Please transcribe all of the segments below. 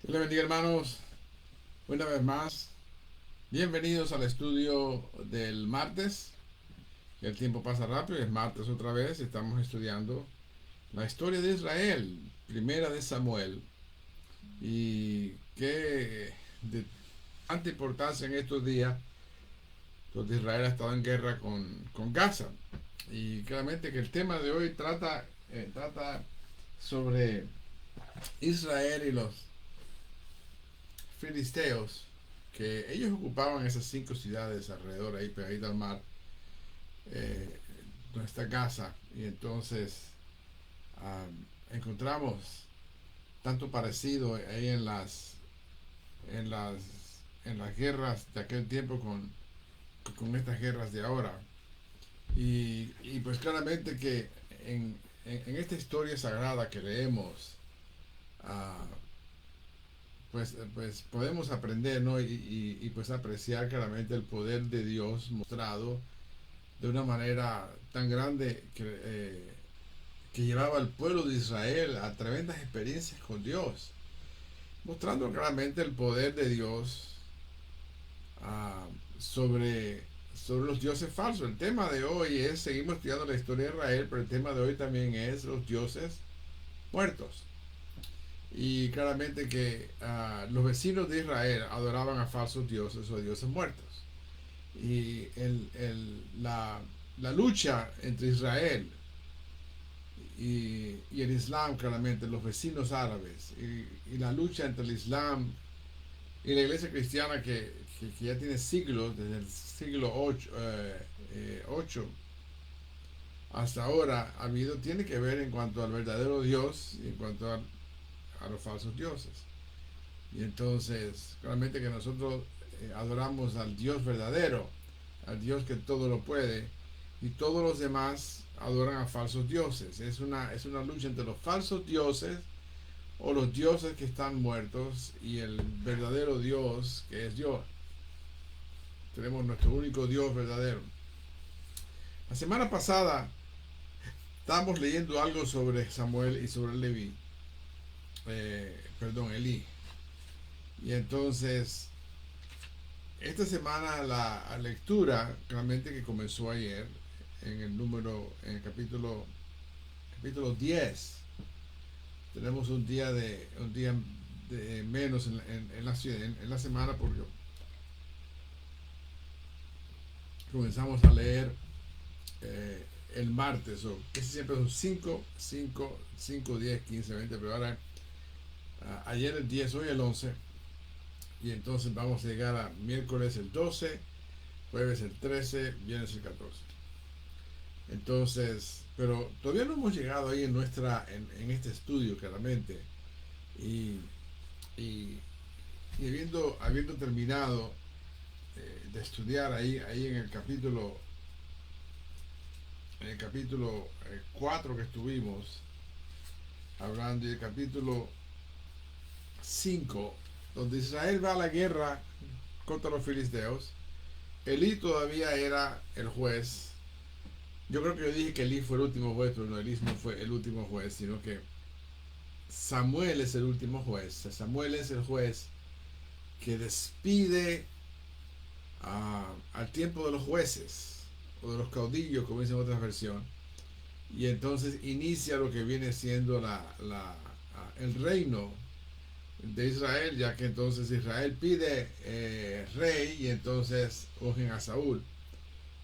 Dios les bendiga, hermanos, una vez más. Bienvenidos al estudio del martes. El tiempo pasa rápido, es martes otra vez. Estamos estudiando la historia de Israel, primera de Samuel, y qué de tanta importancia en estos días, donde Israel ha estado en guerra con Gaza. Y claramente que el tema de hoy trata sobre Israel y los filisteos, que ellos ocupaban esas 5 ciudades alrededor, ahí pegadita al mar, eh, donde está Gaza. Y entonces encontramos tanto parecido ahí en las en las guerras de aquel tiempo con estas guerras de ahora. Y pues claramente que en esta historia sagrada que leemos, uh, pues podemos aprender, ¿no? Y pues apreciar claramente el poder de Dios mostrado de una manera tan grande que llevaba al pueblo de Israel a tremendas experiencias con Dios, mostrando claramente el poder de Dios uh, sobre, sobre los dioses falsos. El tema de hoy es, seguimos estudiando la historia de Israel, pero el tema de hoy también es los dioses muertos. Y claramente que los vecinos de Israel adoraban a falsos dioses o a dioses muertos. Y la lucha entre Israel y el Islam, claramente, los vecinos árabes, y la lucha entre el Islam y la iglesia cristiana que ya tiene siglos, desde el siglo 8 hasta ahora, tiene que ver en cuanto al verdadero Dios y en cuanto a los falsos dioses. Y entonces, claramente que nosotros adoramos al Dios verdadero, al Dios que todo lo puede, y todos los demás adoran a falsos dioses. Es una lucha entre los falsos dioses o los dioses que están muertos y el verdadero Dios que es Dios. Tenemos nuestro único Dios verdadero. La semana pasada estábamos leyendo algo sobre Samuel y sobre Leví. Elí. Y entonces, esta semana la lectura, realmente que comenzó ayer, en el capítulo 10, tenemos un día de menos en la semana, porque comenzamos a leer el martes, o que siempre son 5, 10, 15, 20, pero ahora ayer el 10, hoy el 11, y entonces vamos a llegar a miércoles el 12, jueves el 13, viernes el 14. Entonces, pero todavía no hemos llegado ahí en este estudio, claramente. Y, y, y habiendo terminado de estudiar ahí en el capítulo 4 que estuvimos hablando, y el capítulo 5, donde Israel va a la guerra contra los filisteos. Elí todavía era el juez. Yo creo que yo dije que Elí fue el último juez, pero no, Elí no fue el último juez, sino que Samuel es el último juez. Samuel es el juez que despide al tiempo de los jueces, o de los caudillos, como dicen en otras versiones, y entonces inicia lo que viene siendo el reino de Israel, ya que entonces Israel pide rey, y entonces ungen a Saúl,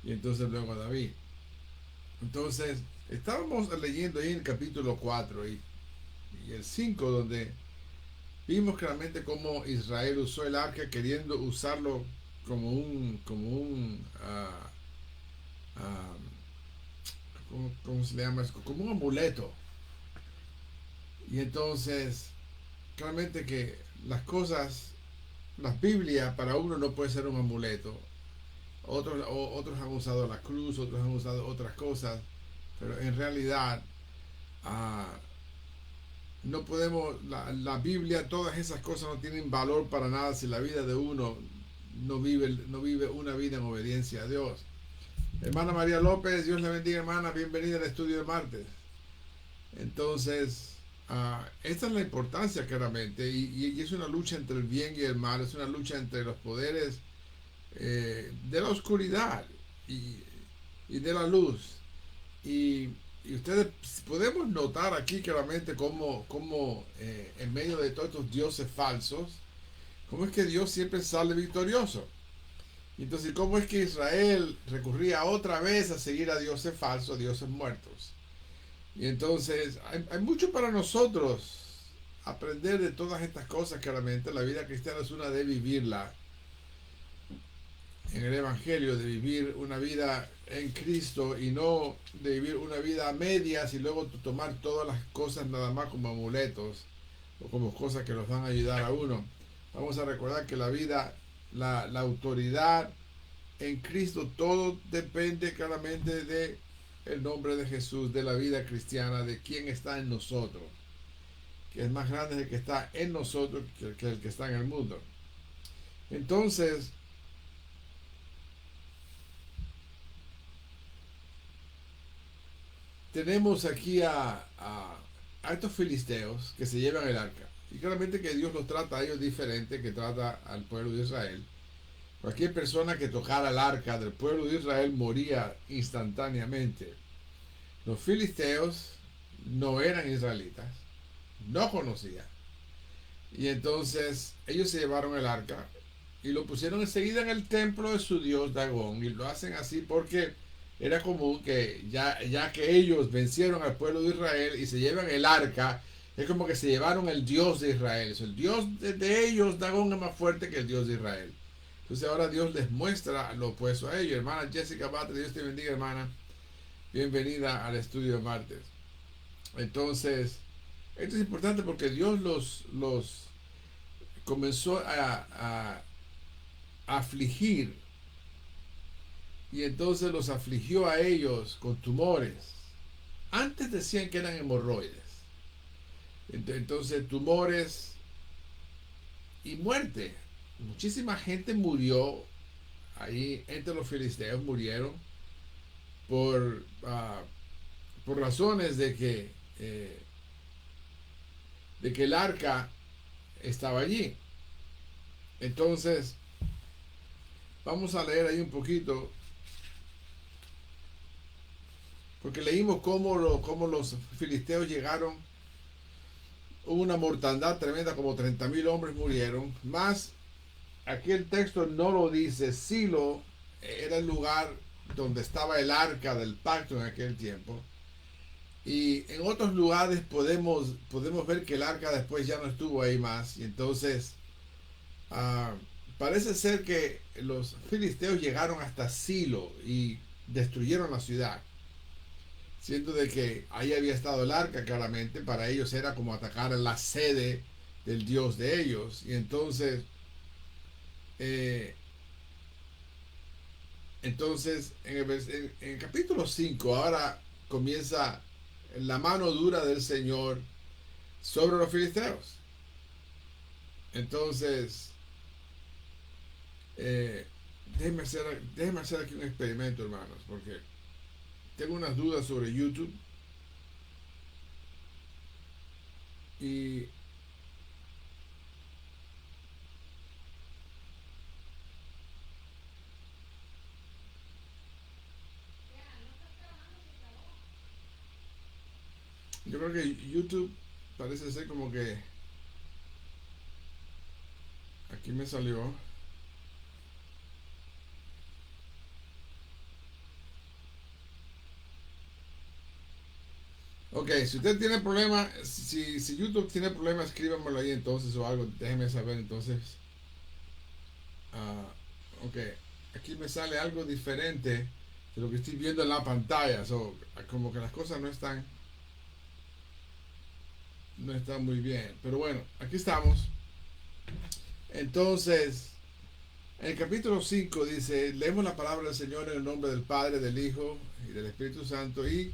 y entonces luego a David. Entonces estábamos leyendo ahí en el capítulo 4 y el 5, donde vimos claramente cómo Israel usó el arca, queriendo usarlo ¿cómo se le llama? Como un amuleto. Y entonces, claramente que las Biblias para uno no puede ser un amuleto. Otros han usado la cruz, otros han usado otras cosas, pero en realidad no podemos, la Biblia, todas esas cosas no tienen valor para nada si la vida de uno no vive una vida en obediencia a Dios. Hermana María López, Dios le bendiga, hermana, bienvenida al estudio de martes. Entonces, Esta es la importancia claramente y es una lucha entre el bien y el mal, es una lucha entre los poderes de la oscuridad y, y de la luz. Y, y ustedes podemos notar aquí claramente cómo en medio de todos estos dioses falsos, cómo es que Dios siempre sale victorioso. Entonces, ¿cómo es que Israel recurría otra vez a seguir a dioses falsos, a dioses muertos? Y entonces, hay mucho para nosotros aprender de todas estas cosas, claramente. La vida cristiana es una de vivirla en el Evangelio, de vivir una vida en Cristo y no de vivir una vida a medias y luego tomar todas las cosas nada más como amuletos o como cosas que nos van a ayudar a uno. Vamos a recordar que la vida, la autoridad en Cristo, todo depende claramente de el nombre de Jesús, de la vida cristiana, de quién está en nosotros, que es más grande el que está en nosotros que el que está en el mundo. Entonces, tenemos aquí a estos filisteos que se llevan el arca. Y claramente que Dios los trata a ellos diferente que trata al pueblo de Israel. Cualquier persona que tocara el arca del pueblo de Israel moría instantáneamente. Los filisteos no eran israelitas, no conocían. Y entonces ellos se llevaron el arca y lo pusieron enseguida en el templo de su dios Dagón. Y lo hacen así porque era común que ya que ellos vencieron al pueblo de Israel y se llevan el arca, es como que se llevaron el dios de Israel. El dios de ellos, Dagón, es más fuerte que el dios de Israel. Entonces ahora Dios les muestra lo opuesto a ellos. Hermana Jessica Bate, Dios te bendiga, hermana. Bienvenida al estudio de martes. Entonces, esto es importante porque Dios los comenzó a afligir y entonces los afligió a ellos con tumores. Antes decían que eran hemorroides. Entonces, tumores y muerte. Muchísima gente murió ahí entre los filisteos, murieron por, por razones de que el arca estaba allí. Entonces, vamos a leer ahí un poquito, porque leímos cómo los filisteos llegaron. Hubo una mortandad tremenda, como 30,000 hombres murieron. Más, aquí el texto no lo dice, Silo era el lugar donde estaba el arca del pacto en aquel tiempo. Y en otros lugares podemos ver que el arca después ya no estuvo ahí más. Y entonces uh, parece ser que los filisteos llegaron hasta Silo y destruyeron la ciudad. Siendo de que ahí había estado el arca, claramente, para ellos era como atacar la sede del Dios de ellos. Y entonces, eh, en el capítulo 5 ahora comienza la mano dura del Señor sobre los filisteos. Entonces, eh, déjenme hacer aquí un experimento, hermanos, porque tengo unas dudas sobre YouTube y yo creo que YouTube parece ser como que aquí me salió. Ok, si usted tiene problemas, si YouTube tiene problemas, escríbamelo ahí entonces o algo, déjeme saber entonces. Ok, aquí me sale algo diferente de lo que estoy viendo en la pantalla, como que las cosas no están muy bien. Pero bueno, aquí estamos. Entonces, en el capítulo 5 dice, leemos la palabra del Señor en el nombre del Padre, del Hijo y del Espíritu Santo y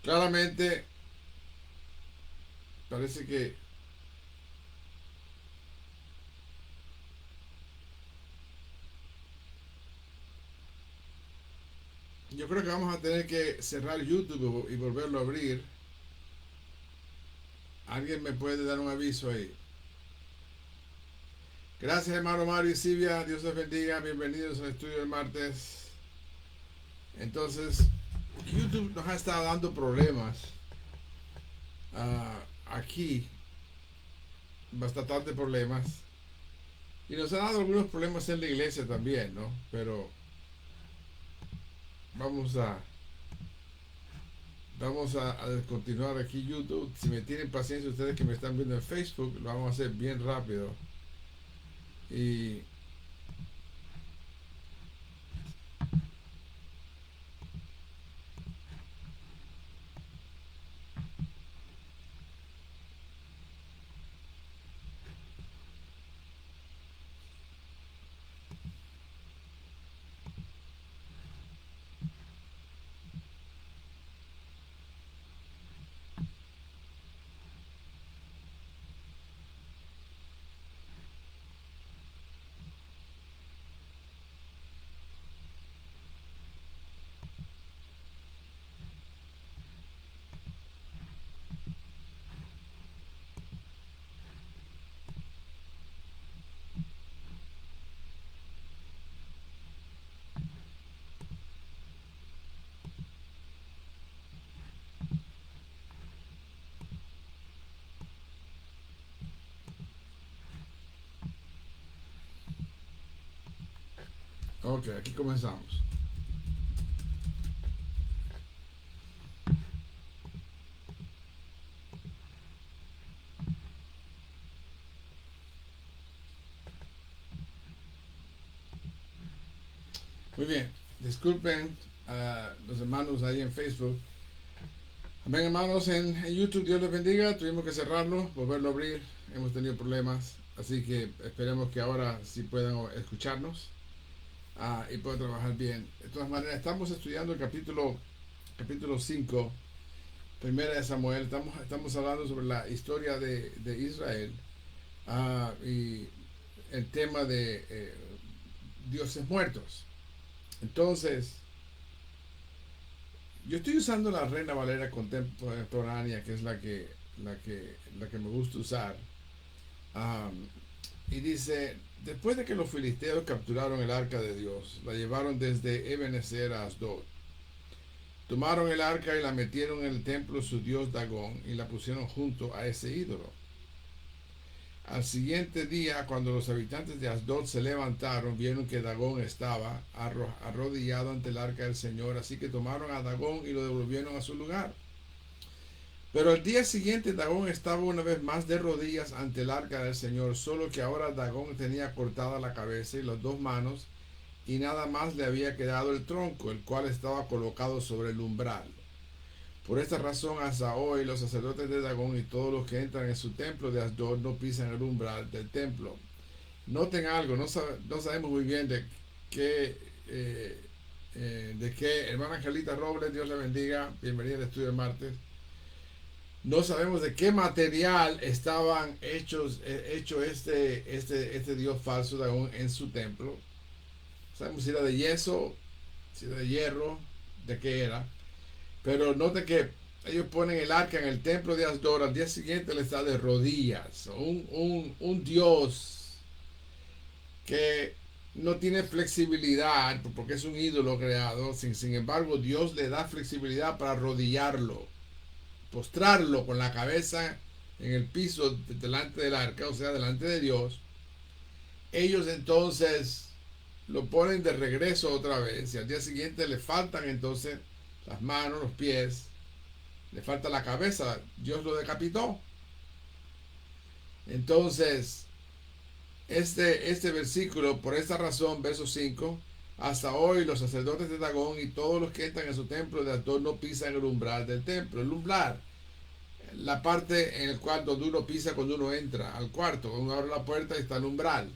claramente parece que yo creo que vamos a tener que cerrar YouTube y volverlo a abrir. ¿Alguien me puede dar un aviso ahí? Gracias, hermano Mario y Silvia. Dios les bendiga. Bienvenidos al estudio del martes. Entonces, YouTube nos ha estado dando problemas aquí, bastante problemas. Y nos ha dado algunos problemas en la iglesia también, ¿no? Pero vamos a continuar aquí YouTube. Si me tienen paciencia ustedes que me están viendo en Facebook, lo vamos a hacer bien rápido. Y ok, aquí comenzamos. Muy bien, disculpen a los hermanos ahí en Facebook. Amén, hermanos, en YouTube, Dios les bendiga. Tuvimos que cerrarlo, volverlo a abrir. Hemos tenido problemas, así que esperemos que ahora sí puedan escucharnos y puedan trabajar bien. De todas maneras, estamos estudiando el capítulo 5, primera de Samuel. Estamos hablando sobre la historia de Israel y el tema de dioses muertos. Entonces, yo estoy usando la Reina Valera contemporánea, que es la que me gusta usar. Um, y dice, después de que los filisteos capturaron el arca de Dios, la llevaron desde Ebenezer a Asdod. Tomaron el arca y la metieron en el templo de su dios Dagón y la pusieron junto a ese ídolo. Al siguiente día, cuando los habitantes de Asdod se levantaron, vieron que Dagón estaba arrodillado ante el arca del Señor, así que tomaron a Dagón y lo devolvieron a su lugar. Pero al día siguiente Dagón estaba una vez más de rodillas ante el arca del Señor, solo que ahora Dagón tenía cortada la cabeza y las dos manos, y nada más le había quedado el tronco, el cual estaba colocado sobre el umbral. Por esta razón, hasta hoy los sacerdotes de Dagón y todos los que entran en su templo de Asdod no pisan el umbral del templo. Noten algo, no sabemos muy bien de qué, hermana Angelita Robles, Dios le bendiga, bienvenida al estudio de martes. No sabemos de qué material estaban hecho este dios falso Dagón en su templo. Sabemos si era de yeso, si era de hierro, de qué era. Pero note que ellos ponen el arca en el templo de Asdod, al día siguiente le está de rodillas. Un dios que no tiene flexibilidad, porque es un ídolo creado. Sin embargo, Dios le da flexibilidad para arrodillarlo, postrarlo con la cabeza en el piso delante del arca, o sea, delante de Dios. Ellos entonces lo ponen de regreso otra vez y al día siguiente le faltan entonces las manos, los pies, le falta la cabeza, Dios lo decapitó. Entonces, este versículo, por esta razón, verso 5, hasta hoy los sacerdotes de Dagón y todos los que entran en su templo de Asdod no pisan el umbral del templo. El umbral, la parte en la cual donde uno pisa cuando uno entra al cuarto, cuando uno abre la puerta y está el umbral.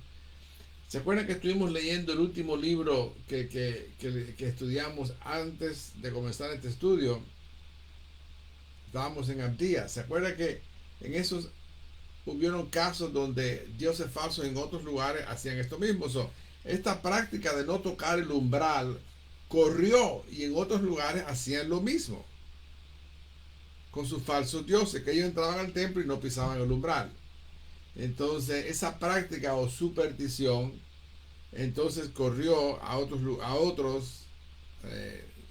¿Se acuerdan que estuvimos leyendo el último libro que estudiamos antes de comenzar este estudio? Estábamos en Abdías. ¿Se acuerdan que en esos hubieron casos donde dioses falsos en otros lugares hacían esto mismo? Esta práctica de no tocar el umbral corrió y en otros lugares hacían lo mismo. con sus falsos dioses, que ellos entraban al templo y no pisaban el umbral. Entonces esa práctica o superstición entonces corrió a otros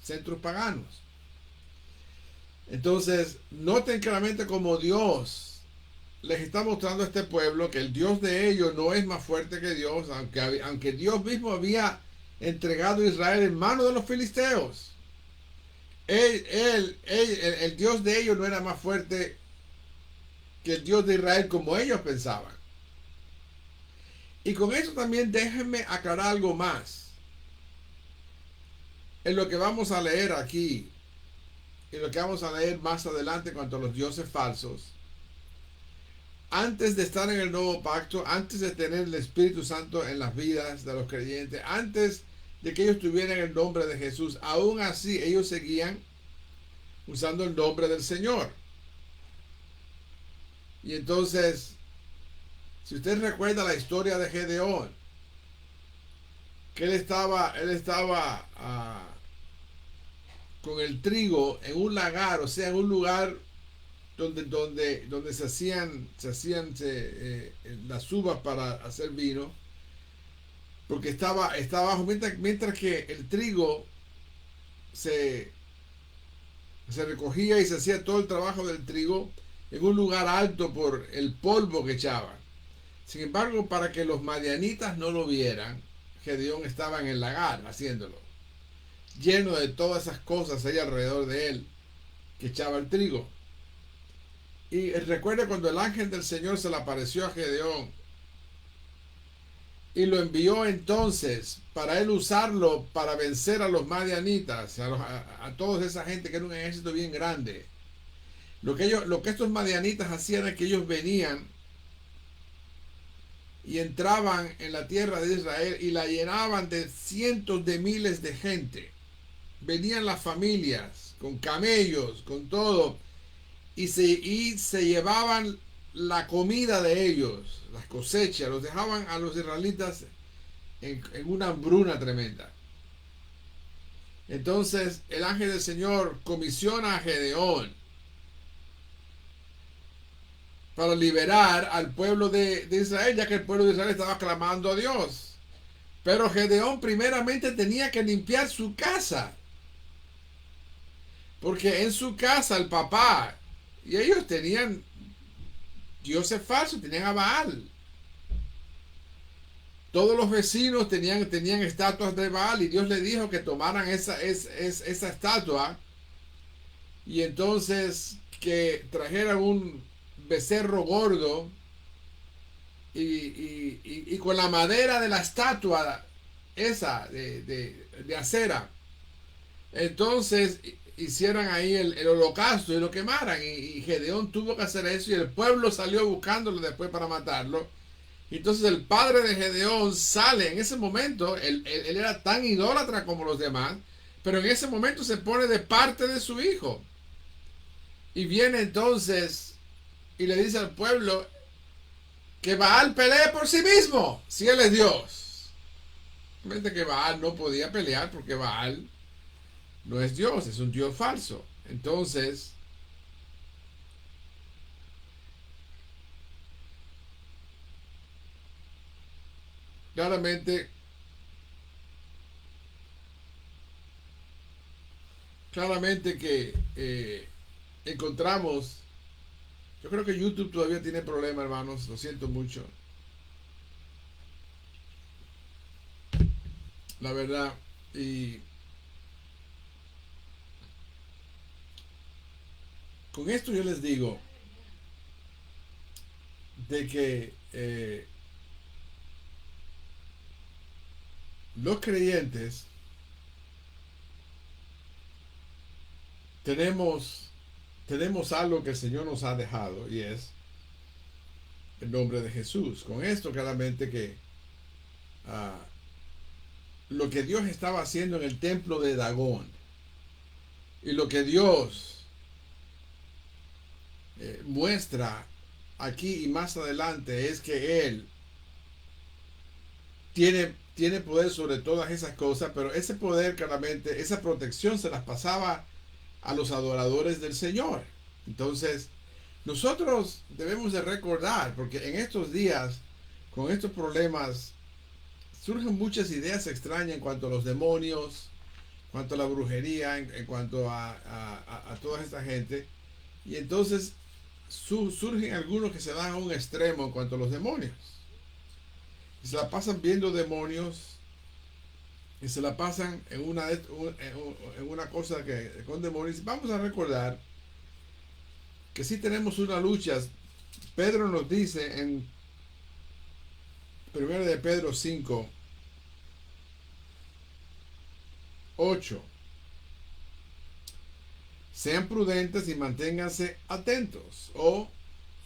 centros paganos. Entonces noten claramente como Dios les está mostrando a este pueblo que el Dios de ellos no es más fuerte que Dios, aunque Dios mismo había entregado a Israel en manos de los filisteos. El Dios de ellos no era más fuerte que el Dios de Israel como ellos pensaban. Y con eso también déjenme aclarar algo más. En lo que vamos a leer aquí, en lo que vamos a leer más adelante en cuanto a los dioses falsos, antes de estar en el nuevo pacto, antes de tener el Espíritu Santo en las vidas de los creyentes, antes de que ellos tuvieran el nombre de Jesús, aún así ellos seguían usando el nombre del Señor. Y entonces, si usted recuerda la historia de Gedeón, que él estaba con el trigo en un lagar, o sea, en un lugar donde se hacían las uvas para hacer vino, porque estaba abajo, mientras que el trigo se recogía y se hacía todo el trabajo del trigo en un lugar alto por el polvo que echaban. Sin embargo, para que los madianitas no lo vieran, Gedeón estaba en el lagar haciéndolo, lleno de todas esas cosas ahí alrededor de él que echaba el trigo. Y recuerde cuando el ángel del Señor se le apareció a Gedeón y lo envió entonces para él usarlo para vencer a los madianitas, a toda esa gente que era un ejército bien grande. Lo que estos madianitas hacían es que ellos venían y entraban en la tierra de Israel y la llenaban de cientos de miles de gente. Venían las familias con camellos, con todo, y se llevaban la comida de ellos, las cosechas, los dejaban a los israelitas en una hambruna tremenda. Entonces el ángel del Señor comisiona a Gedeón para liberar al pueblo de Israel, ya que el pueblo de Israel estaba clamando a Dios. Pero Gedeón primeramente tenía que limpiar su casa, porque en su casa el papá y ellos tenían dioses falsos, tenían a Baal. Todos los vecinos tenían estatuas de Baal, y Dios le dijo que tomaran esa estatua y entonces que trajeran un becerro gordo y con la madera de la estatua esa de acera, entonces hicieran ahí el holocausto y lo quemaran, y Gedeón tuvo que hacer eso, y el pueblo salió buscándolo después para matarlo. Entonces el padre de Gedeón sale en ese momento. Él era tan idólatra como los demás, pero en ese momento se pone de parte de su hijo y viene entonces y le dice al pueblo que Baal pelee por sí mismo, si él es Dios. Realmente que Baal no podía pelear, porque Baal no es Dios, es un Dios falso. Entonces claramente que encontramos. Yo creo que YouTube todavía tiene problemas, hermanos, lo siento mucho, la verdad. Y con esto yo les digo de que los creyentes tenemos algo que el Señor nos ha dejado, y es el nombre de Jesús. Con esto claramente que lo que Dios estaba haciendo en el templo de Dagón, y lo que Dios muestra aquí y más adelante, es que Él tiene poder sobre todas esas cosas, pero ese poder claramente, esa protección se las pasaba a los adoradores del Señor. Entonces, nosotros debemos de recordar, porque en estos días, con estos problemas, surgen muchas ideas extrañas en cuanto a los demonios, en cuanto a la brujería, en cuanto a toda esta gente. Y entonces surgen algunos que se van a un extremo en cuanto a los demonios. Y se la pasan viendo demonios y se la pasan en una cosa que con demonios. Vamos a recordar que sí tenemos una lucha. Pedro nos dice en 1 de Pedro 5, 8. Sean prudentes y manténganse atentos o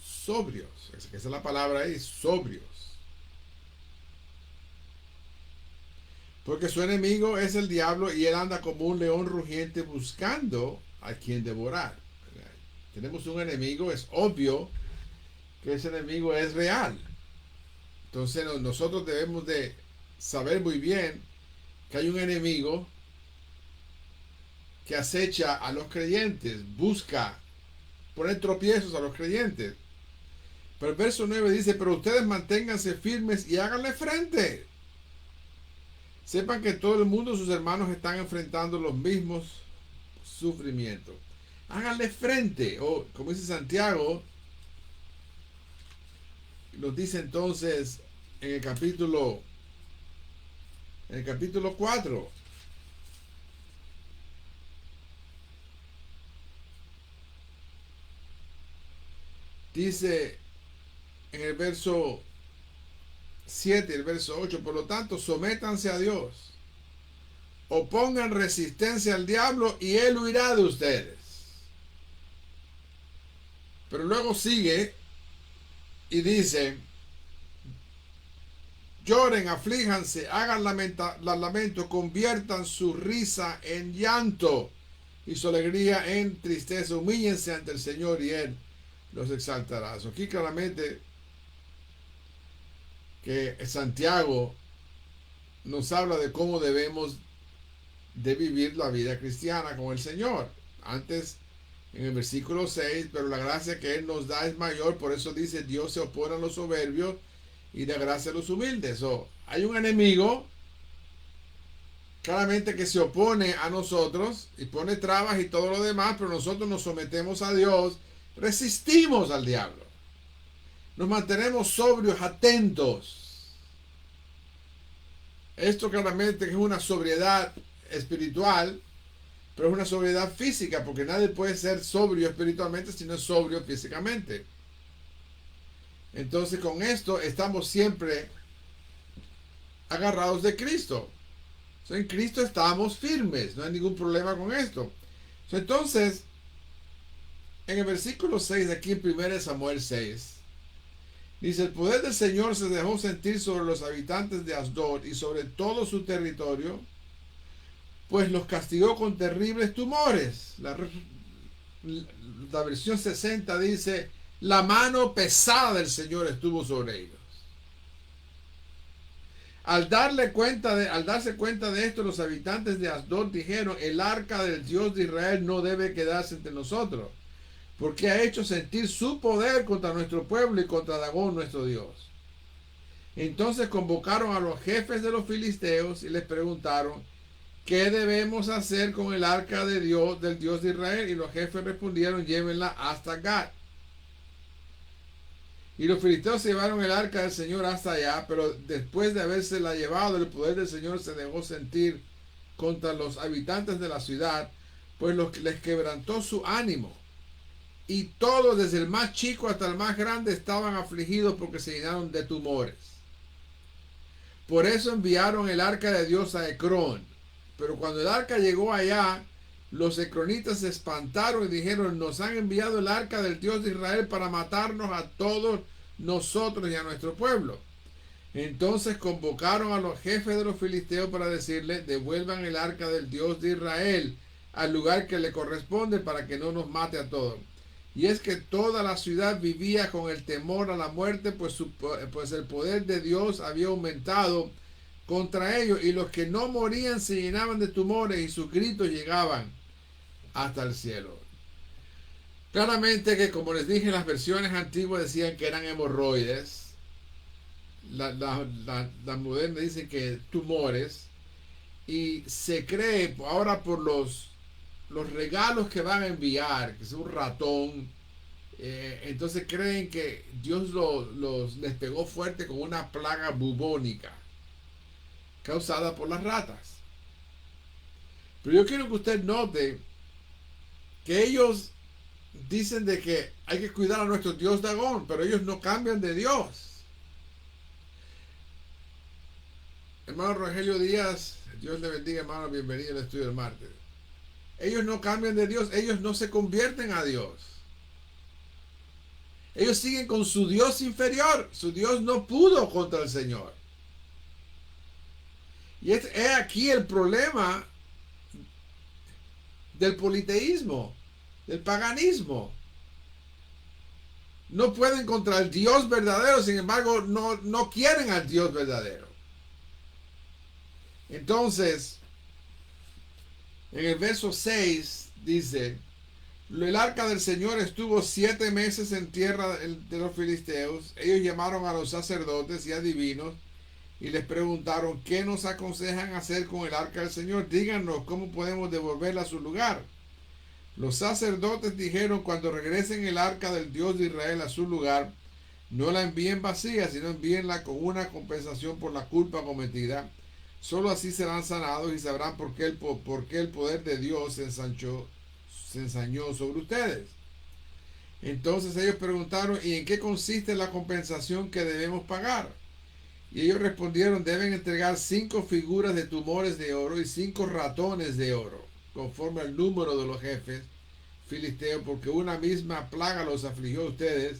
sobrios. Esa es la palabra ahí, sobrios. Porque su enemigo es el diablo y él anda como un león rugiente buscando a quien devorar. Tenemos un enemigo, es obvio que ese enemigo es real. Entonces nosotros debemos de saber muy bien que hay un enemigo que acecha a los creyentes, busca poner tropiezos a los creyentes. Pero el verso 9 dice, pero ustedes manténganse firmes y háganle frente. Sepan que todo el mundo, sus hermanos, están enfrentando los mismos sufrimientos. Háganle frente. O como dice Santiago, nos dice entonces en el capítulo 4. Dice en el verso 7, el verso 8, por lo tanto, sométanse a Dios, opongan resistencia al diablo y él huirá de ustedes. Pero luego sigue y dice, lloren, aflíjanse, hagan lamento, conviertan su risa en llanto y su alegría en tristeza, humíllense ante el Señor y él los exaltará. Aquí claramente que Santiago nos habla de cómo debemos de vivir la vida cristiana con el Señor. Antes, en el versículo 6, pero la gracia que Él nos da es mayor, por eso dice, Dios se opone a los soberbios y da gracia a los humildes. Hay un enemigo claramente que se opone a nosotros y pone trabas y todo lo demás, pero nosotros nos sometemos a Dios, resistimos al diablo. Nos mantenemos sobrios, atentos. Esto claramente es una sobriedad espiritual, pero es una sobriedad física, porque nadie puede ser sobrio espiritualmente si no es sobrio físicamente. Entonces con esto estamos siempre agarrados de Cristo. En Cristo estamos firmes, no hay ningún problema con esto. Entonces, en el versículo 6, aquí en 1 Samuel 6, dice, el poder del Señor se dejó sentir sobre los habitantes de Asdod y sobre todo su territorio, pues los castigó con terribles tumores. La versión 60 dice, la mano pesada del Señor estuvo sobre ellos. Al darse cuenta de esto, los habitantes de Asdod dijeron, el arca del Dios de Israel no debe quedarse entre nosotros, porque ha hecho sentir su poder contra nuestro pueblo y contra Dagón nuestro Dios. Entonces convocaron a los jefes de los filisteos y les preguntaron, ¿qué debemos hacer con el arca de Dios, del Dios de Israel? Y los jefes respondieron, llévenla hasta Gat. Y los filisteos se llevaron el arca del Señor hasta allá, pero después de habérsela llevado, el poder del Señor se dejó sentir contra los habitantes de la ciudad, pues les quebrantó su ánimo. Y todos, desde el más chico hasta el más grande, estaban afligidos porque se llenaron de tumores. Por eso enviaron el arca de Dios a Ecrón. Pero cuando el arca llegó allá, los ecronitas se espantaron y dijeron, nos han enviado el arca del Dios de Israel para matarnos a todos nosotros y a nuestro pueblo. Entonces convocaron a los jefes de los filisteos para decirles, devuelvan el arca del Dios de Israel al lugar que le corresponde para que no nos mate a todos. Y es que toda la ciudad vivía con el temor a la muerte, pues el poder de Dios había aumentado contra ellos, y los que no morían se llenaban de tumores y sus gritos llegaban hasta el cielo. Claramente que, como les dije, las versiones antiguas decían que eran hemorroides. Las modernas dicen que tumores. Y se cree ahora por los regalos que van a enviar, que es un ratón. Entonces creen que Dios les pegó fuerte con una plaga bubónica causada por las ratas. Pero yo quiero que usted note que ellos dicen de que hay que cuidar a nuestro Dios Dagón, pero ellos no cambian de Dios. Hermano Rogelio Díaz, Dios le bendiga, hermano, bienvenido al estudio del martes. Ellos no cambian de Dios, ellos no se convierten a Dios. Ellos siguen con su Dios inferior. Su Dios no pudo contra el Señor. Y es aquí el problema del politeísmo, del paganismo. No pueden contra el Dios verdadero, sin embargo, no quieren al Dios verdadero. Entonces, en el verso 6 dice: el arca del Señor estuvo 7 meses en tierra de los filisteos. Ellos llamaron a los sacerdotes y adivinos y les preguntaron: ¿qué nos aconsejan hacer con el arca del Señor? Díganos cómo podemos devolverla a su lugar. Los sacerdotes dijeron: cuando regresen el arca del Dios de Israel a su lugar, no la envíen vacía, sino envíenla con una compensación por la culpa cometida. Solo así serán sanados y sabrán por qué el poder de Dios se ensañó sobre ustedes. Entonces ellos preguntaron: ¿y en qué consiste la compensación que debemos pagar? Y ellos respondieron: deben entregar 5 figuras de tumores de oro y 5 ratones de oro, conforme al número de los jefes filisteos, porque una misma plaga los afligió a ustedes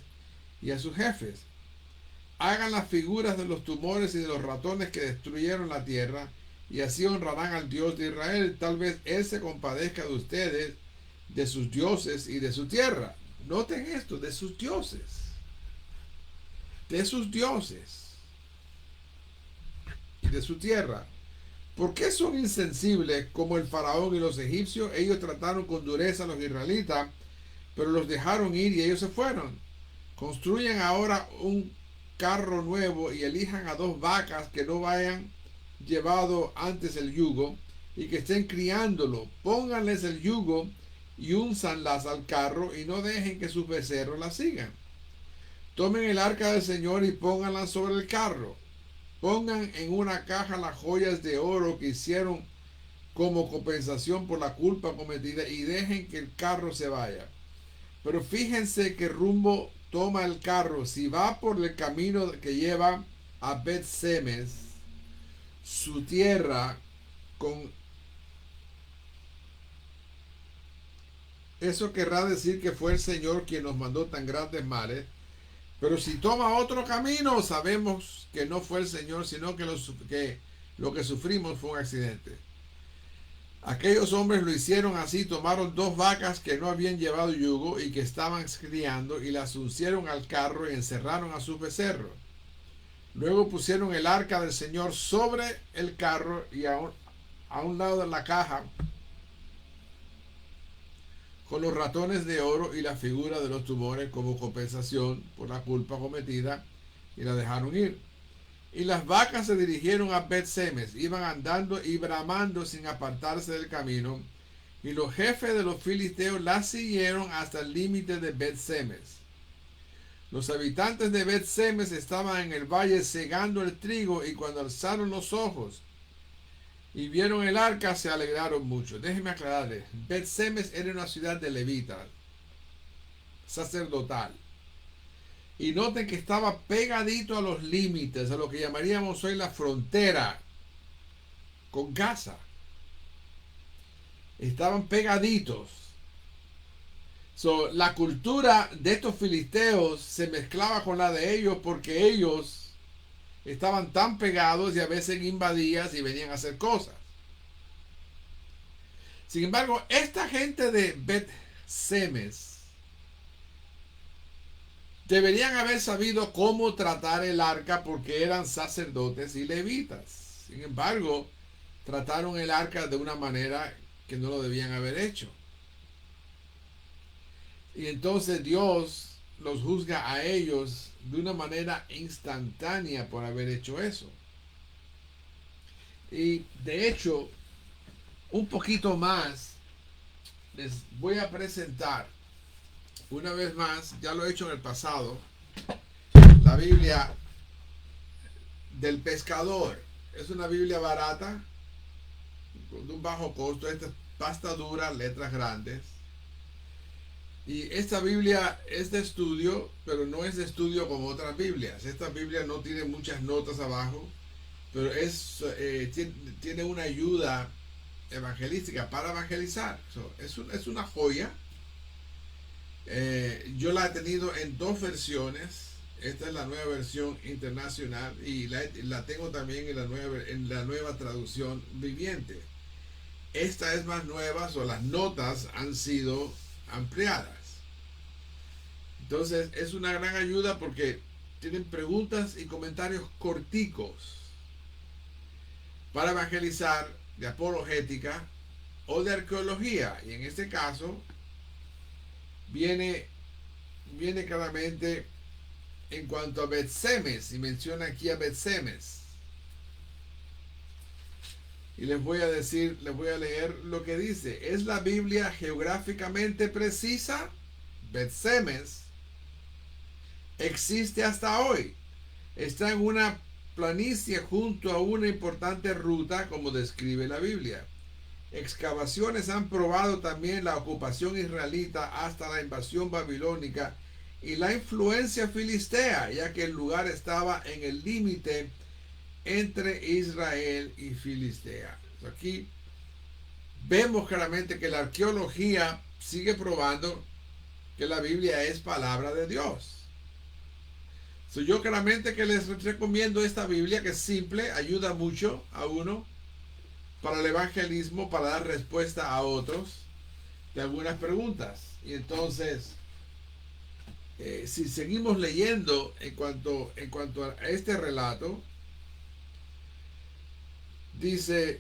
y a sus jefes. Hagan las figuras de los tumores y de los ratones que destruyeron la tierra, y así honrarán al Dios de Israel. Tal vez Él se compadezca de ustedes, de sus dioses y de su tierra. Noten esto: de sus dioses. De sus dioses. Y de su tierra. ¿Por qué son insensibles como el faraón y los egipcios? Ellos trataron con dureza a los israelitas, pero los dejaron ir y ellos se fueron. Construyan ahora un carro nuevo y elijan a 2 vacas que no hayan llevado antes el yugo y que estén criándolo. Pónganles el yugo y únzanlas al carro y no dejen que sus becerros las sigan. Tomen el arca del Señor y pónganla sobre el carro. Pongan en una caja las joyas de oro que hicieron como compensación por la culpa cometida y dejen que el carro se vaya. Pero fíjense qué rumbo toma el carro. Si va por el camino que lleva a Bet-Semes, su tierra, con eso querrá decir que fue el Señor quien nos mandó tan grandes males. Pero si toma otro camino, sabemos que no fue el Señor, sino que lo que sufrimos fue un accidente. Aquellos hombres lo hicieron así: tomaron 2 vacas que no habían llevado yugo y que estaban criando, y las uncieron al carro y encerraron a sus becerros. Luego pusieron el arca del Señor sobre el carro y a un lado de la caja con los ratones de oro y la figura de los tumores como compensación por la culpa cometida, y la dejaron ir. Y las vacas se dirigieron a Bet-Semes, iban andando y bramando sin apartarse del camino, y los jefes de los filisteos las siguieron hasta el límite de Bet-Semes. Los habitantes de Bet-Semes estaban en el valle segando el trigo, y cuando alzaron los ojos y vieron el arca, se alegraron mucho. Déjenme aclararles: Bet-Semes era una ciudad de levitas, sacerdotal. Y noten que estaba pegadito a los límites, a lo que llamaríamos hoy la frontera con Gaza. Estaban pegaditos. La cultura de estos filisteos se mezclaba con la de ellos, porque ellos estaban tan pegados y a veces invadían y venían a hacer cosas. Sin embargo, esta gente de Bet-Semes deberían haber sabido cómo tratar el arca, porque eran sacerdotes y levitas. Sin embargo, trataron el arca de una manera que no lo debían haber hecho. Y entonces Dios los juzga a ellos de una manera instantánea por haber hecho eso. Y de hecho, un poquito más, les voy a presentar una vez más, ya lo he hecho en el pasado, la Biblia del pescador. Es una Biblia barata, de un bajo costo. Esta es pasta dura, letras grandes. Y esta Biblia es de estudio, pero no es de estudio como otras Biblias. Esta Biblia no tiene muchas notas abajo, pero tiene una ayuda evangelística para evangelizar. Es una joya. Yo la he tenido en dos versiones. Esta es la nueva versión internacional y la tengo también en la nueva traducción viviente. Esta es más nueva, o las notas han sido ampliadas. Entonces es una gran ayuda porque tienen preguntas y comentarios corticos para evangelizar, de apologética o de arqueología. Y en este caso viene claramente en cuanto a Bet-Semes, y menciona aquí a Bet-Semes. Y les voy a leer lo que dice. ¿Es la Biblia geográficamente precisa? Bet-Semes existe hasta hoy. Está en una planicie junto a una importante ruta, como describe la Biblia. Excavaciones han probado también la ocupación israelita hasta la invasión babilónica y la influencia filistea, ya que el lugar estaba en el límite entre Israel y Filistea. Aquí vemos claramente que la arqueología sigue probando que la Biblia es palabra de Dios. Yo claramente que les recomiendo esta Biblia, que es simple, ayuda mucho a uno para el evangelismo, para dar respuesta a otros de algunas preguntas. Y entonces, si seguimos leyendo en cuanto a este relato, dice: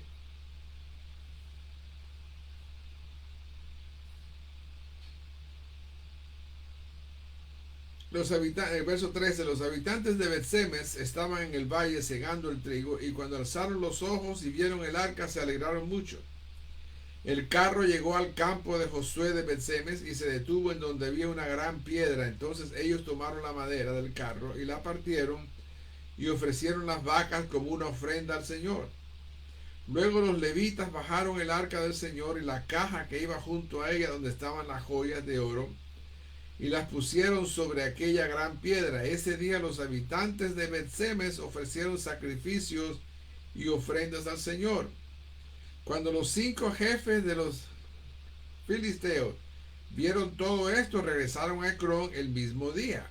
verso 13, los habitantes de Bet-Semes estaban en el valle segando el trigo, y cuando alzaron los ojos y vieron el arca se alegraron mucho. El carro llegó al campo de Josué de Bet-Semes y se detuvo en donde había una gran piedra. Entonces ellos tomaron la madera del carro y la partieron y ofrecieron las vacas como una ofrenda al Señor. Luego los levitas bajaron el arca del Señor y la caja que iba junto a ella, donde estaban las joyas de oro, y las pusieron sobre aquella gran piedra. Ese día los habitantes de Bet-Semes ofrecieron sacrificios y ofrendas al Señor. Cuando los 5 jefes de los filisteos vieron todo esto, regresaron a Ecrón el mismo día.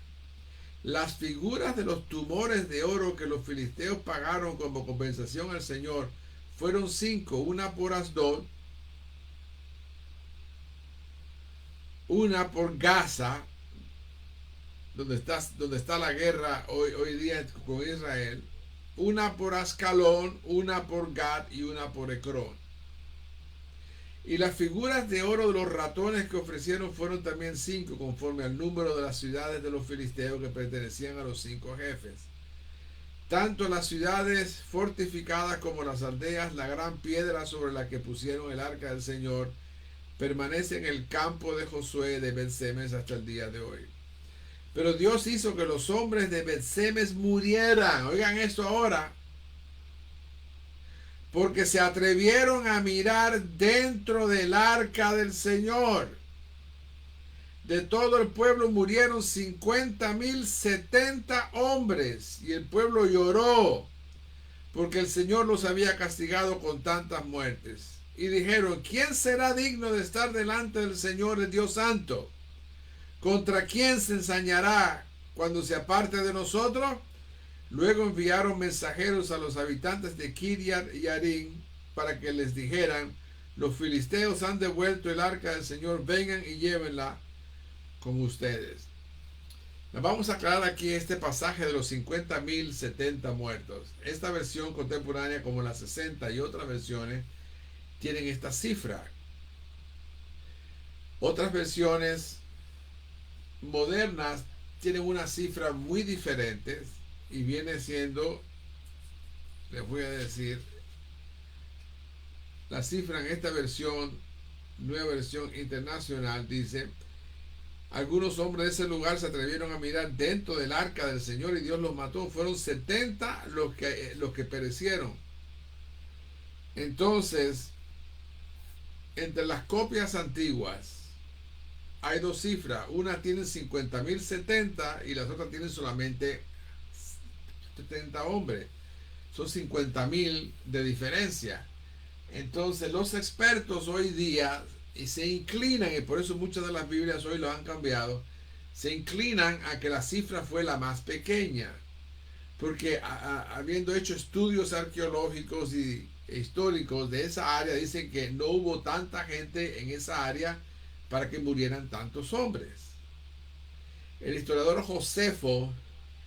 Las figuras de los tumores de oro que los filisteos pagaron como compensación al Señor fueron 5, una por Asdod, una por Gaza, donde está la guerra hoy día con Israel, una por Ascalón, una por Gad y una por Ecrón. Y las figuras de oro de los ratones que ofrecieron fueron también 5, conforme al número de las ciudades de los filisteos que pertenecían a los 5 jefes. Tanto las ciudades fortificadas como las aldeas, la gran piedra sobre la que pusieron el arca del Señor, permanece en el campo de Josué de Bet-Semes hasta el día de hoy. Pero Dios hizo que los hombres de Bet-Semes murieran. Oigan esto ahora. Porque se atrevieron a mirar dentro del arca del Señor. De todo el pueblo murieron 50,070 hombres, y el pueblo lloró porque el Señor los había castigado con tantas muertes. Y dijeron: ¿quién será digno de estar delante del Señor, el Dios Santo? ¿Contra quién se ensañará cuando se aparte de nosotros? Luego enviaron mensajeros a los habitantes de Kiriat Yarim para que les dijeran: los filisteos han devuelto el arca del Señor, vengan y llévenla con ustedes. Nos vamos a aclarar aquí este pasaje de los 50,070 muertos. Esta versión contemporánea, como las 60 y otras versiones, tienen esta cifra. Otras versiones modernas tienen una cifra muy diferente y viene siendo, les voy a decir, la cifra en esta versión, nueva versión internacional, dice: algunos hombres de ese lugar se atrevieron a mirar dentro del arca del Señor y Dios los mató. Fueron 70 los que perecieron. Entonces, entre las copias antiguas hay dos cifras. Una tiene 50.070 y las otras tienen solamente 70 hombres. Son 50.000 de diferencia. Entonces los expertos hoy día se inclinan, y por eso muchas de las Biblias hoy lo han cambiado, se inclinan a que la cifra fue la más pequeña, porque habiendo hecho estudios arqueológicos y históricos de esa área, dicen que no hubo tanta gente en esa área para que murieran tantos hombres. El historiador Josefo,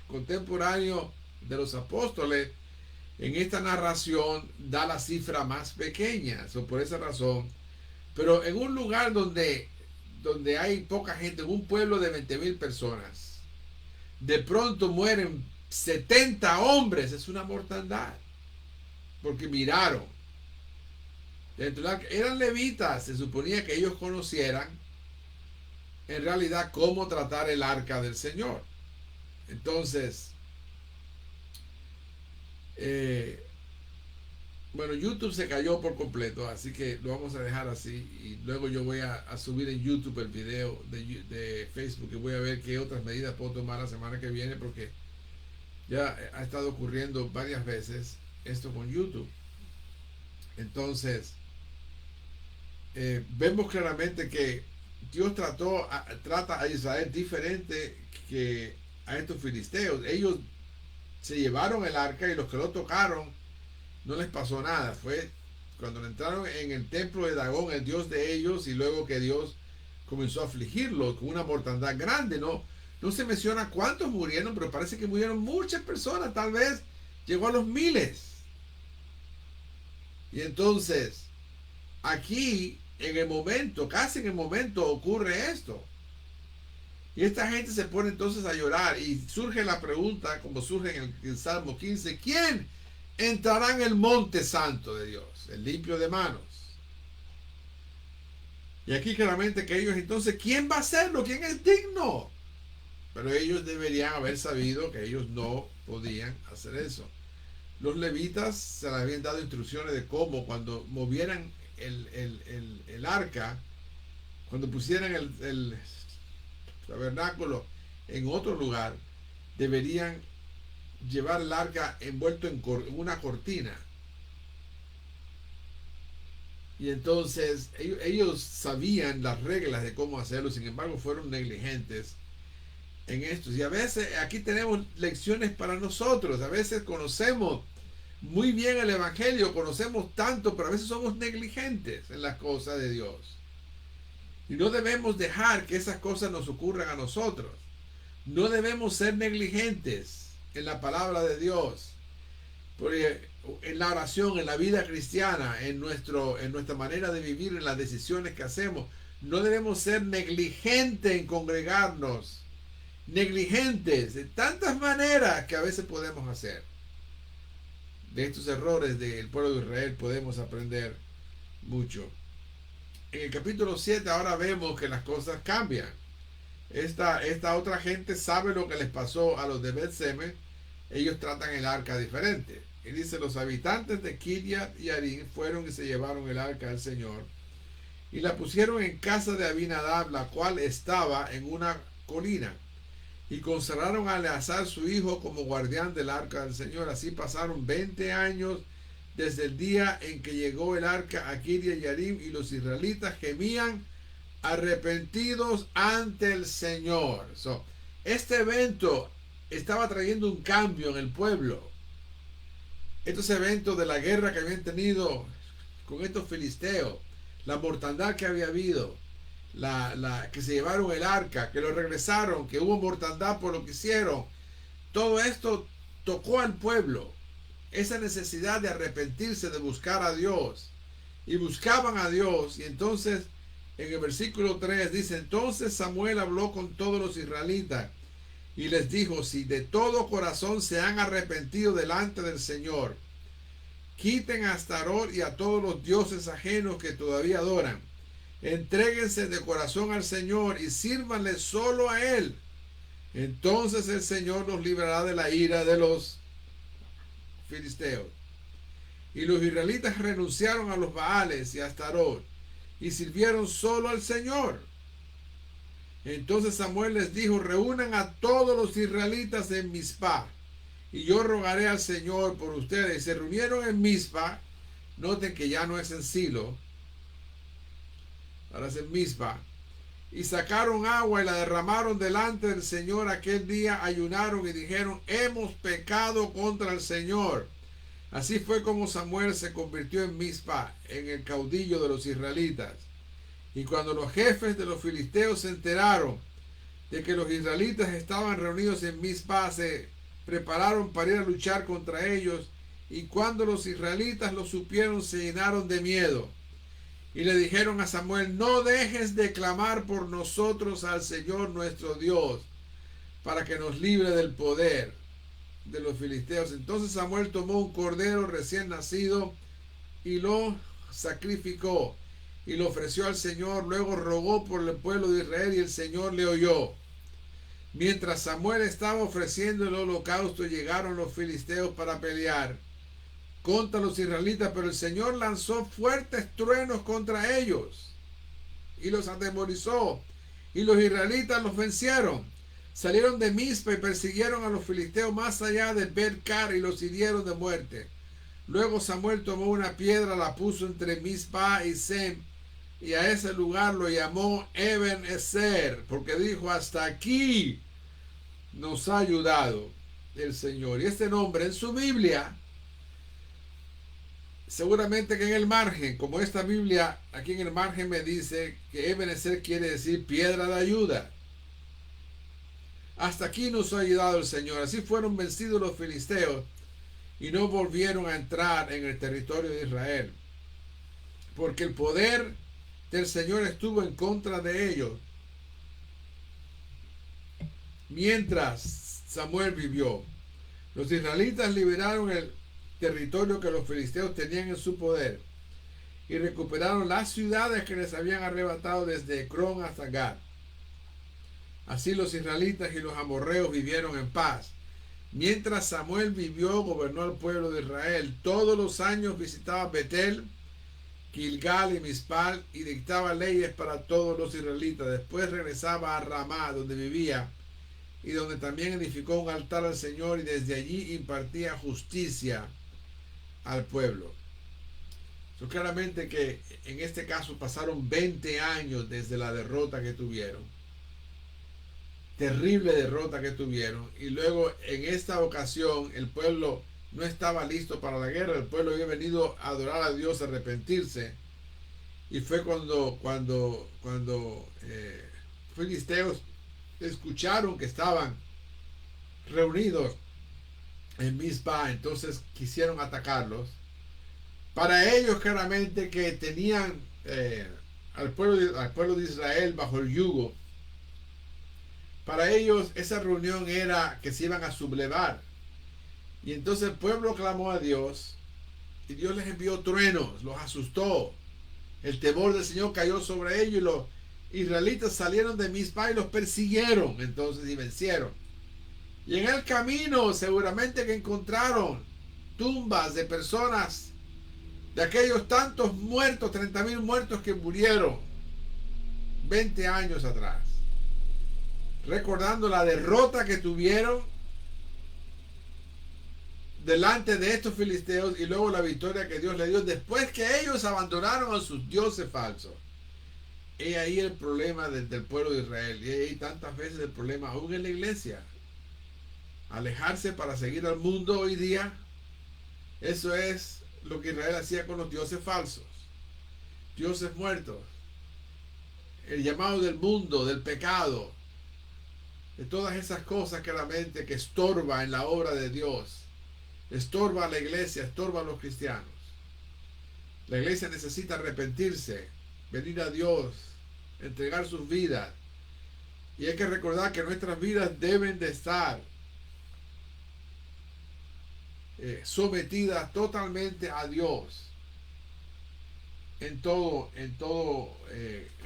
contemporáneo de los apóstoles, en esta narración da la cifra más pequeña, por esa razón. Pero en un lugar donde hay poca gente, en un pueblo de 20,000 personas, de pronto mueren 70 hombres, es una mortandad, porque miraron. Eran levitas, se suponía que ellos conocieran en realidad cómo tratar el arca del Señor. Entonces, bueno, YouTube se cayó por completo, así que lo vamos a dejar así, y luego yo voy a subir en YouTube el video de Facebook, y voy a ver qué otras medidas puedo tomar la semana que viene, porque ya ha estado ocurriendo varias veces esto con YouTube. Entonces, vemos claramente que Dios trata a Israel diferente que a estos filisteos. Ellos se llevaron el arca y los que lo tocaron no les pasó nada. Fue cuando entraron en el templo de Dagón, el dios de ellos, y luego que Dios comenzó a afligirlos con una mortandad grande. No se menciona cuántos murieron, pero parece que murieron muchas personas, tal vez llegó a los miles. Y entonces, aquí, casi en el momento ocurre esto. Y esta gente se pone entonces a llorar, y surge la pregunta, como surge en el Salmo 15, ¿quién entrará en el monte santo de Dios, el limpio de manos? Y aquí claramente que ellos entonces, ¿quién va a hacerlo? ¿Quién es digno? Pero ellos deberían haber sabido que ellos no podían hacer eso. Los levitas se les habían dado instrucciones de cómo, cuando movieran el arca, cuando pusieran el tabernáculo en otro lugar, deberían llevar el arca envuelto en una cortina. Y entonces ellos sabían las reglas de cómo hacerlo, sin embargo fueron negligentes en esto. Y a veces aquí tenemos lecciones para nosotros. A veces conocemos muy bien el Evangelio, conocemos tanto, pero a veces somos negligentes en las cosas de Dios. Y no debemos dejar que esas cosas nos ocurran a nosotros. No debemos ser negligentes en la palabra de Dios. Porque en la oración, en la vida cristiana, en nuestra manera de vivir, en las decisiones que hacemos, no debemos ser negligentes en congregarnos. Negligentes de tantas maneras que a veces podemos hacer. De estos errores del pueblo de Israel podemos aprender mucho. En el capítulo 7 ahora vemos que las cosas cambian. Esta otra gente sabe lo que les pasó a los de Bet-Semes. Ellos tratan el arca diferente. Y dice: los habitantes de Kiriat Jearim fueron y se llevaron el arca del Señor y la pusieron en casa de Abinadab, la cual estaba en una colina, y consagraron a Eleazar su hijo como guardián del arca del Señor. Así pasaron 20 años desde el día en que llegó el arca a Kiriat Jearim, y los israelitas gemían arrepentidos ante el Señor. Este evento estaba trayendo un cambio en el pueblo. Estos eventos de la guerra que habían tenido con estos filisteos, la mortandad que había habido, que se llevaron el arca, que lo regresaron, que hubo mortandad por lo que hicieron, todo esto tocó al pueblo. Esa necesidad de arrepentirse, de buscar a Dios, y buscaban a Dios, y entonces en el versículo 3 dice, entonces Samuel habló con todos los israelitas y les dijo, si de todo corazón se han arrepentido delante del Señor, quiten a Astarot y a todos los dioses ajenos que todavía adoran. Entréguense de corazón al Señor y sírvanle solo a Él. Entonces el Señor los librará de la ira de los filisteos. Y los israelitas renunciaron a los Baales y a Astarot y sirvieron solo al Señor. Entonces Samuel les dijo, reúnan a todos los israelitas en Mizpah y yo rogaré al Señor por ustedes. Y se reunieron en Mizpah. Noten que ya no es en Silo, ahora es en Mizpah. Y sacaron agua y la derramaron delante del Señor. Aquel día ayunaron y dijeron, hemos pecado contra el Señor. Así fue como Samuel se convirtió en Mizpah, en el caudillo de los israelitas. Y cuando los jefes de los filisteos se enteraron de que los israelitas estaban reunidos en Mizpah, se prepararon para ir a luchar contra ellos. Y cuando los israelitas lo supieron, se llenaron de miedo. Y le dijeron a Samuel, no dejes de clamar por nosotros al Señor nuestro Dios, para que nos libre del poder de los filisteos. Entonces Samuel tomó un cordero recién nacido y lo sacrificó y lo ofreció al Señor. Luego rogó por el pueblo de Israel y el Señor le oyó. Mientras Samuel estaba ofreciendo el holocausto, llegaron los filisteos para pelear contra los israelitas, pero el Señor lanzó fuertes truenos contra ellos y los atemorizó, y los israelitas los vencieron. Salieron de Mizpa y persiguieron a los filisteos más allá de Bet-car y los hirieron de muerte. Luego Samuel tomó una piedra, la puso entre Mizpa y Sem, y a ese lugar lo llamó Eben-ezer, porque dijo, hasta aquí nos ha ayudado el Señor. Y este nombre en su Biblia, seguramente que en el margen, como esta Biblia aquí en el margen me dice que Eben-ezer quiere decir piedra de ayuda. Hasta aquí nos ha ayudado el Señor. Así fueron vencidos los filisteos y no volvieron a entrar en el territorio de Israel, porque el poder del Señor estuvo en contra de ellos mientras Samuel vivió. Los israelitas liberaron el territorio que los filisteos tenían en su poder y recuperaron las ciudades que les habían arrebatado desde Ecrón hasta Gat. Así los israelitas y los amorreos vivieron en paz. Mientras Samuel vivió, gobernó al pueblo de Israel. Todos los años visitaba Betel, Gilgal y Mizpal y dictaba leyes para todos los israelitas. Después regresaba a Ramá, donde vivía, y donde también edificó un altar al Señor, y desde allí impartía justicia al pueblo. Claramente que en este caso pasaron 20 años desde la derrota que tuvieron. Terrible derrota que tuvieron, y luego en esta ocasión el pueblo no estaba listo para la guerra. El pueblo había venido a adorar a Dios, a arrepentirse, y fue cuando filisteos escucharon que estaban reunidos en Mizpah, entonces quisieron atacarlos. Para ellos claramente que tenían al pueblo de Israel bajo el yugo. Para ellos esa reunión era que se iban a sublevar. Y entonces el pueblo clamó a Dios y Dios les envió truenos, los asustó. El temor del Señor cayó sobre ellos y los israelitas salieron de Mizpah y los persiguieron entonces y vencieron. Y en el camino seguramente que encontraron tumbas de personas, de aquellos tantos muertos, 30,000 muertos que murieron 20 años atrás. Recordando la derrota que tuvieron delante de estos filisteos y luego la victoria que Dios le dio después que ellos abandonaron a sus dioses falsos. Y ahí el problema del pueblo de Israel, y ahí tantas veces el problema aún en la iglesia. Alejarse para seguir al mundo hoy día, eso es lo que Israel hacía con los dioses falsos, dioses muertos, el llamado del mundo, del pecado, de todas esas cosas claramente que estorba en la obra de Dios, estorba a la iglesia, estorba a los cristianos. La iglesia necesita arrepentirse, venir a Dios, entregar sus vidas. Y hay que recordar que nuestras vidas deben de estar sometidas totalmente a Dios en todo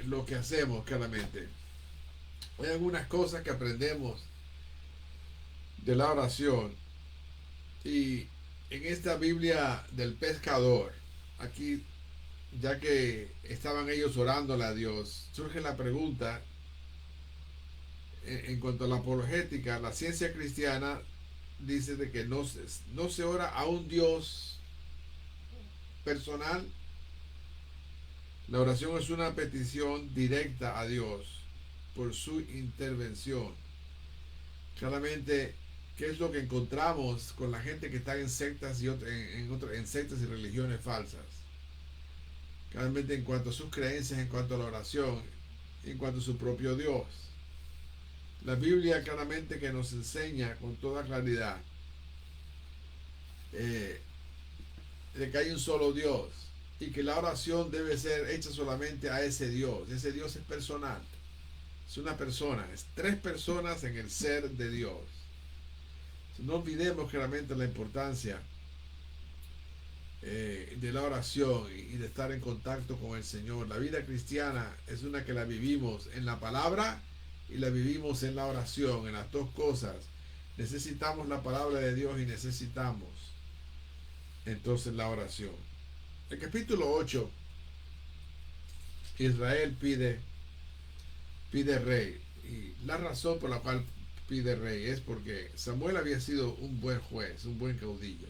lo que hacemos, claramente. Hay algunas cosas que aprendemos de la oración. Y en esta Biblia del pescador, aquí, ya que estaban ellos orándole a Dios, surge la pregunta en cuanto a la apologética. La ciencia cristiana dice de que no se ora a un Dios personal. La oración es una petición directa a Dios por su intervención. Claramente, ¿qué es lo que encontramos con la gente que está en sectas en sectas y religiones falsas? Claramente, en cuanto a sus creencias, en cuanto a la oración, en cuanto a su propio Dios. La Biblia claramente que nos enseña con toda claridad de que hay un solo Dios y que la oración debe ser hecha solamente a ese Dios. Ese Dios es personal. Es una persona, es tres personas en el ser de Dios. No olvidemos claramente la importancia de la oración y de estar en contacto con el Señor. La vida cristiana es una que la vivimos en la palabra y la vivimos en la oración, en las dos cosas. Necesitamos la palabra de Dios y necesitamos entonces la oración. El capítulo 8, Israel pide rey. Y la razón por la cual pide rey es porque Samuel había sido un buen juez, un buen caudillo.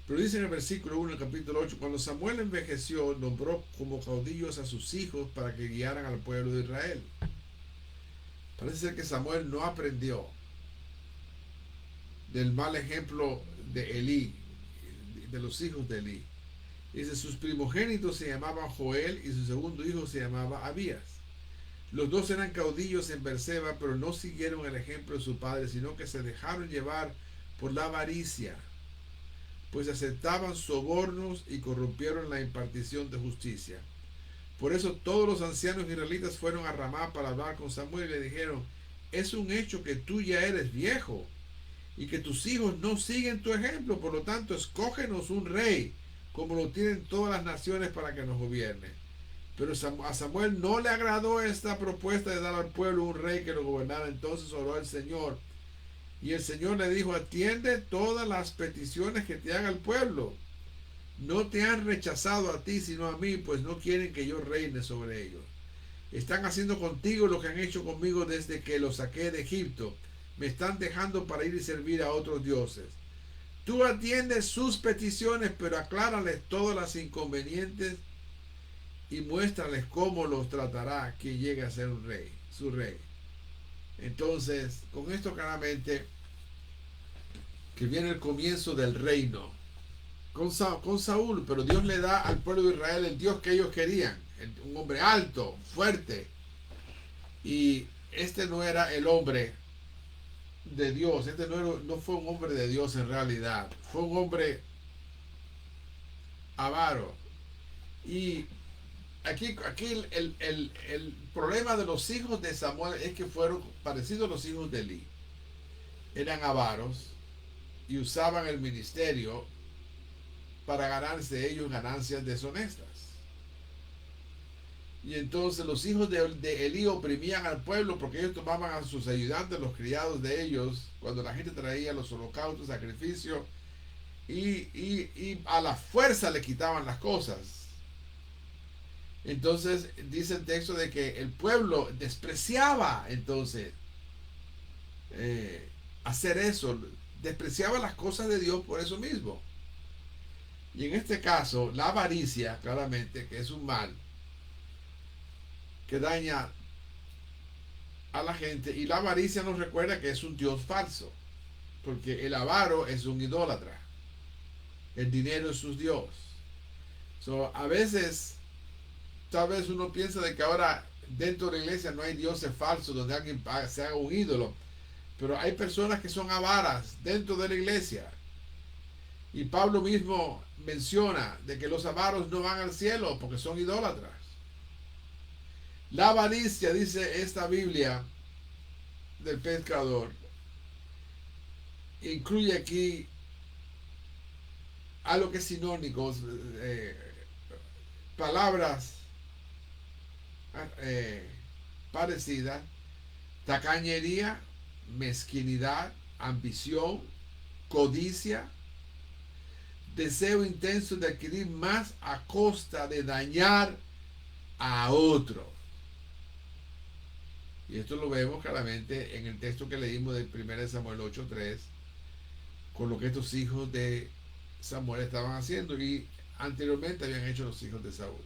Pero dice en el versículo 1 del capítulo 8, cuando Samuel envejeció, nombró como caudillos a sus hijos para que guiaran al pueblo de Israel. Parece ser que Samuel no aprendió del mal ejemplo de Elí, de los hijos de Elí. Dice, sus primogénitos se llamaban Joel y su segundo hijo se llamaba Abías. Los dos eran caudillos en Berseba, pero no siguieron el ejemplo de su padre, sino que se dejaron llevar por la avaricia, pues aceptaban sobornos y corrompieron la impartición de justicia. Por eso todos los ancianos israelitas fueron a Ramá para hablar con Samuel y le dijeron, es un hecho que tú ya eres viejo y que tus hijos no siguen tu ejemplo, por lo tanto escógenos un rey, como lo tienen todas las naciones para que nos gobierne. Pero a Samuel no le agradó esta propuesta de dar al pueblo un rey que lo gobernara. Entonces oró al Señor. Y el Señor le dijo, atiende todas las peticiones que te haga el pueblo. No te han rechazado a ti, sino a mí, pues no quieren que yo reine sobre ellos. Están haciendo contigo lo que han hecho conmigo desde que los saqué de Egipto. Me están dejando para ir y servir a otros dioses. Tú atiendes sus peticiones, pero aclárales todas las inconvenientes y muéstrales cómo los tratará quien llegue a ser un rey, su rey. Entonces, con esto claramente que viene el comienzo del reino con Saúl, pero Dios le da al pueblo de Israel el Dios que ellos querían, un hombre alto, fuerte, y este no era el hombre de Dios, este no fue un hombre de Dios en realidad, fue un hombre avaro. Y aquí el problema de los hijos de Samuel es que fueron parecidos a los hijos de Elí. Eran avaros y usaban el ministerio para ganarse ellos ganancias deshonestas. Y entonces los hijos de Elí oprimían al pueblo porque ellos tomaban a sus ayudantes, los criados de ellos, cuando la gente traía los holocaustos, sacrificios, y a la fuerza le quitaban las cosas. Entonces dice el texto de que el pueblo despreciaba entonces hacer eso, despreciaba las cosas de Dios por eso mismo. Y en este caso, la avaricia, claramente, que es un mal que daña a la gente, y la avaricia nos recuerda que es un Dios falso, porque el avaro es un idólatra, el dinero es su Dios. A veces, tal vez uno piensa de que ahora dentro de la iglesia no hay dioses falsos donde alguien se haga un ídolo, pero hay personas que son avaras dentro de la iglesia. Y Pablo mismo menciona de que los avaros no van al cielo porque son idólatras. La avaricia, dice esta Biblia del pescador, incluye aquí algo que es sinónimo, eh, palabras eh, parecidas: tacañería, mezquinidad, ambición, codicia, deseo intenso de adquirir más a costa de dañar a otro. Y esto lo vemos claramente en el texto que leímos de 1 Samuel 8:3, con lo que estos hijos de Samuel estaban haciendo y anteriormente habían hecho los hijos de Saúl.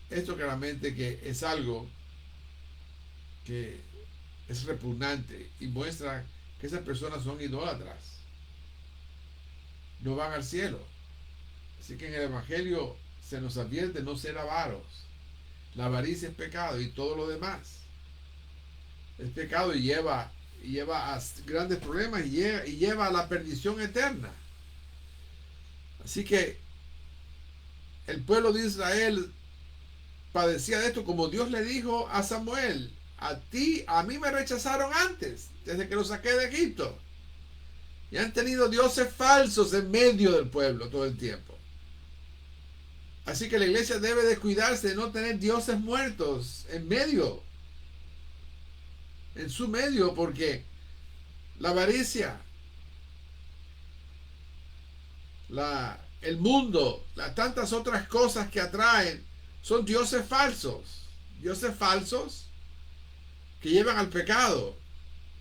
Esto claramente que es algo que es repugnante y muestra que esas personas son idólatras, no van al cielo. Así que en el Evangelio se nos advierte no ser avaros. La avaricia es pecado y todo lo demás es pecado y lleva a grandes problemas y lleva a la perdición eterna. Así que el pueblo de Israel padecía de esto, como Dios le dijo a Samuel: a mí me rechazaron antes, desde que los saqué de Egipto, y han tenido dioses falsos en medio del pueblo todo el tiempo. Así que la iglesia debe de cuidarse de no tener dioses muertos en su medio, porque la avaricia, el mundo, tantas otras cosas que atraen, son dioses falsos que llevan al pecado,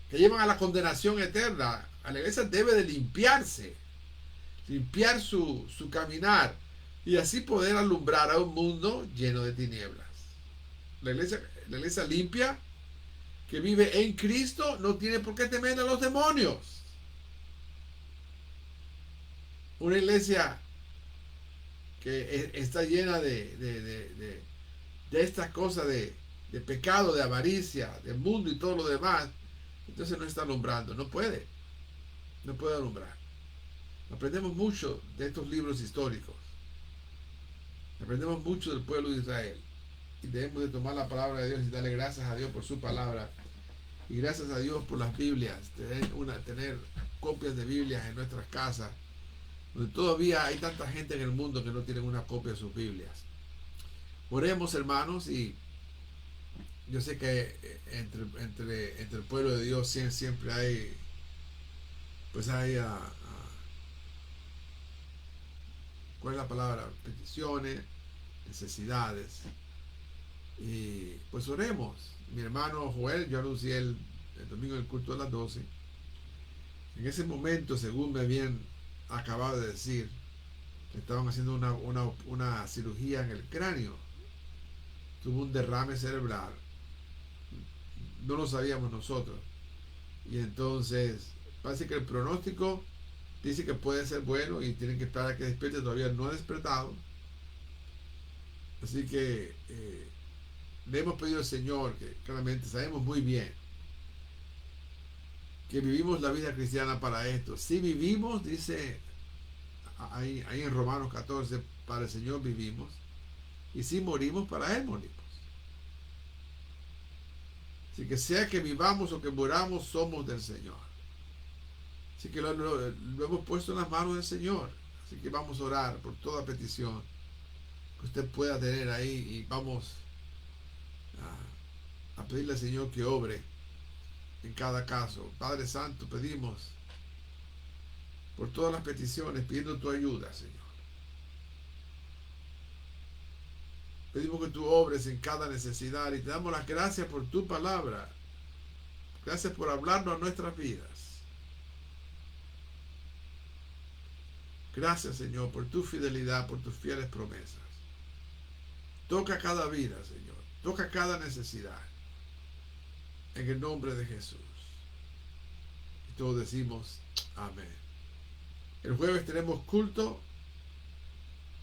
que llevan a la condenación eterna. A la iglesia debe de limpiar su caminar, y así poder alumbrar a un mundo lleno de tinieblas. La iglesia limpia, que vive en Cristo, no tiene por qué temer a los demonios. Una iglesia que está llena de estas cosas de pecado, de avaricia, del mundo y todo lo demás, entonces no está alumbrando, no puede alumbrar. Aprendemos mucho de estos libros históricos, aprendemos mucho del pueblo de Israel, y debemos de tomar la palabra de Dios y darle gracias a Dios por su palabra, y gracias a Dios por las Biblias, tener copias de Biblias en nuestras casas, donde todavía hay tanta gente en el mundo que no tienen una copia de sus Biblias. Oremos, hermanos, y yo sé que entre el pueblo de Dios siempre hay, pues hay, ¿cuál es la palabra? Peticiones, necesidades. Y pues oremos. Mi hermano Joel, yo anuncié el domingo en el culto a las 12. En ese momento, según me habían acabado de decir, estaban haciendo una cirugía en el cráneo. Tuvo un derrame cerebral. No lo sabíamos nosotros. Y entonces, parece que el pronóstico dice que puede ser bueno y tienen que esperar a que despierte. Todavía no ha despertado. Así que le hemos pedido al Señor, que claramente sabemos muy bien que vivimos la vida cristiana para esto. Si vivimos, dice ahí en Romanos 14, para el Señor vivimos, y si morimos, para Él morimos. Así que sea que vivamos o que muramos, somos del Señor. Así que lo hemos puesto en las manos del Señor. Así que vamos a orar por toda petición que usted pueda tener ahí, y vamos a pedirle al Señor que obre en cada caso. Padre Santo, pedimos por todas las peticiones, pidiendo tu ayuda, Señor. Pedimos que tú obres en cada necesidad, y te damos las gracias por tu palabra. Gracias por hablarnos a nuestras vidas. Gracias, Señor, por tu fidelidad, por tus fieles promesas. Toca cada vida, Señor. Toca cada necesidad. En el nombre de Jesús. Y todos decimos amén. El jueves tenemos culto,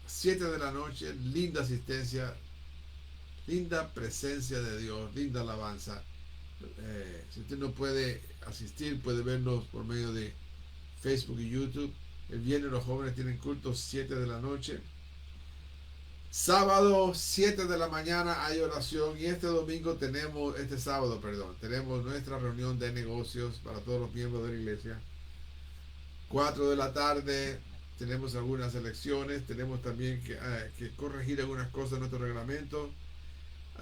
7 de la noche, linda asistencia, linda presencia de Dios, linda alabanza. Si usted no puede asistir, puede vernos por medio de Facebook y YouTube. El viernes los jóvenes tienen culto 7 de la noche. Sábado 7 de la mañana hay oración y este sábado, perdón, tenemos nuestra reunión de negocios para todos los miembros de la iglesia. 4 de la tarde tenemos algunas elecciones, tenemos también que corregir algunas cosas en nuestro reglamento,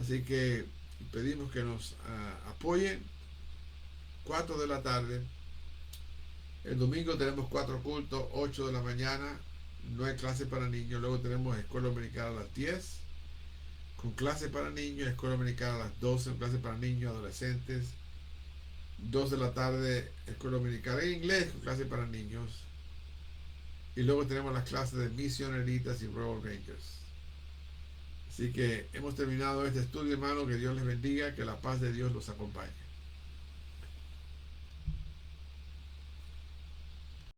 así que pedimos que nos apoyen. 4 de la tarde. El domingo tenemos 4 cultos, 8 de la mañana, no hay clase para niños. Luego tenemos escuela dominical a las 10, con clase para niños, escuela dominical a las 12, con clase para niños, adolescentes. 2 de la tarde, escuela dominical en inglés, con clase para niños. Y luego tenemos las clases de misioneritas y Royal Rangers. Así que hemos terminado este estudio, hermano. Que Dios les bendiga, que la paz de Dios los acompañe.